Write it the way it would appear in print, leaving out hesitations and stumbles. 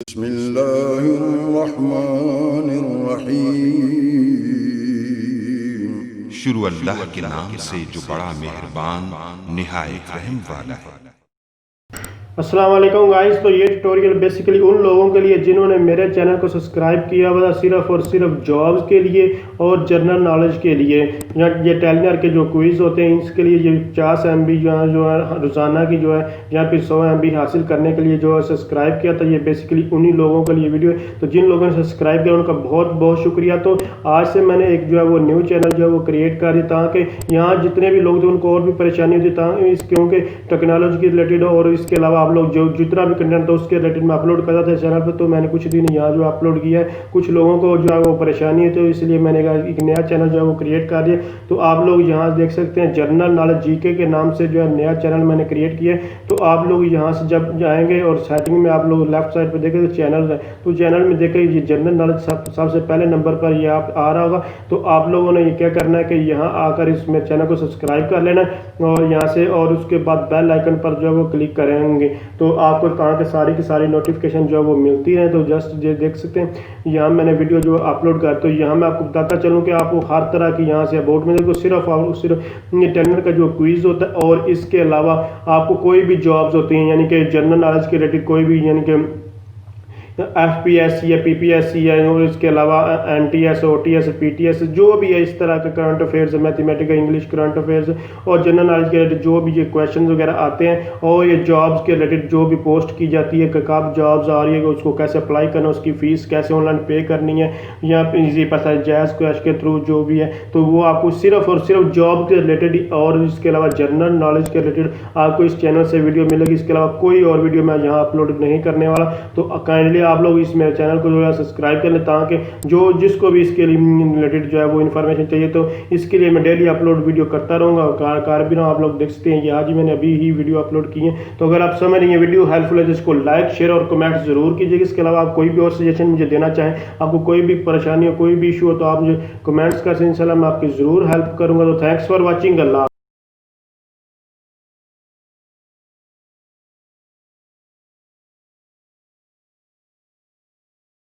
बिस्मिल्लाहिर्रहमानिर्रहीम। शुरू अल्लाह के नाम से जो बड़ा मेहरबान निहायत रहम वाला है। अस्सलाम वालेकुम गाइस। तो ये ट्यूटोरियल बेसिकली उन लोगों के लिए जिन्होंने मेरे चैनल को सब्सक्राइब किया हुआ सिर्फ और सिर्फ जॉब्स के लिए और जनरल नॉलेज के लिए, या ये टेलनर के जो क्विज़ होते हैं इसके लिए ये 50 MB जो है रोज़ाना की जो है या फिर 100 MB हासिल करने के लिए जो है सब्सक्राइब किया था। ये बेसिकली उन्हीं लोगों के लिए वीडियो है। तो जिन लोगों ने सब्सक्राइब किया उनका बहुत बहुत शुक्रिया। तो आज से मैंने एक जो है वो न्यू चैनल जो है वो क्रिएट कर दिया ताकि यहाँ जितने भी लोग थे उनको और भी परेशानी होती ताकि क्योंकि टेक्नोलॉजी के रिलेटेड और इसके अलावा आप लोग जो जितना भी कंटेंट था उसके रिलेटेड में अपलोड करता था चैनल पर। तो मैंने कुछ दिन यहाँ जो अपलोड किया है, कुछ लोगों को जो है वो परेशानी है तो इसलिए मैंने एक नया चैनल जो है वो क्रिएट कर दिया। तो आप लोग यहाँ देख सकते हैं जनरल नॉलेज जीके के नाम से जो है नया चैनल मैंने क्रिएट किया है। तो आप लोग यहाँ से जब जाएंगे और सेटिंग में आप लोग लेफ्ट साइड पर देखें तो चैनल है, तो चैनल में देखें ये जनरल नॉलेज सबसे पहले नंबर पर ये आप आ रहा होगा। तो आप लोगों ने ये क्या करना है कि यहाँ आकर इस मेरे चैनल को सब्सक्राइब कर लेना और यहाँ से और उसके बाद बेल आइकन पर जो है वो क्लिक करेंगे तो आपको कहाँ के सारी की सारी नोटिफिकेशन जो है वो मिलती है। तो जस्ट ये देख सकते हैं यहाँ मैंने वीडियो जो अपलोड कर, तो यहाँ मैं आपको बताता चलूँ कि आपको हर तरह की यहाँ से अबाउट में देखो सिर्फ और सिर्फ ये टेलनर का जो क्विज होता है और इसके अलावा आपको कोई भी जॉब्स होती हैं यानी कि जनरल नॉलेज के रिलेटेड कोई भी यानी कि FPSC या PPSC है और इसके अलावा NTS OTS PTS जो भी है इस तरह के current affairs, mathematical English current affairs और जनरल नॉलेज के रिलेटेड जो भी ये क्वेश्चन वगैरह आते हैं और ये जॉब्स के रिलेटेड जो भी पोस्ट की जाती है कब जॉब्स आ रही है उसको कैसे अप्लाई करना, उसकी फ़ीस कैसे ऑनलाइन पे करनी है या इजी पैसा जैज़ कैश के थ्रू जो भी है, तो वो आपको सिर्फ और सिर्फ जॉब के रिलेटेड और इसके अलावा जनरल नॉलेज के रिलेटेड आपको इस चैनल से वीडियो मिलेगी। इसके अलावा कोई और वीडियो मैं यहाँ अपलोड नहीं करने वाला। तो काइंडली आप लोग इस मेरे चैनल को जो है सब्सक्राइब कर लें ताकि जो जिसको भी इसके रिलेटेड जो है वो इन्फॉर्मेशन चाहिए तो इसके लिए मैं डेली अपलोड वीडियो करता रहूँगा और कार भी ना आप लोग देख सकते हैं कि आज ही मैंने अभी ही वीडियो अपलोड की है। तो अगर आप समझ रही हैं वीडियो हेल्पफुल है तो इसको लाइक शेयर और कमेंट जरूर कीजिएगा। इसके अलावा आप कोई भी और सजेशन मुझे देना चाहें, आपको कोई भी परेशानी हो कोई भी इशू हो तो आप मुझे कमेंट्स कर सकते हैं, इंशाल्लाह मैं आपकी ज़रूर हेल्प करूँगा। तो थैंक्स फॉर वॉचिंग। अल्लाह।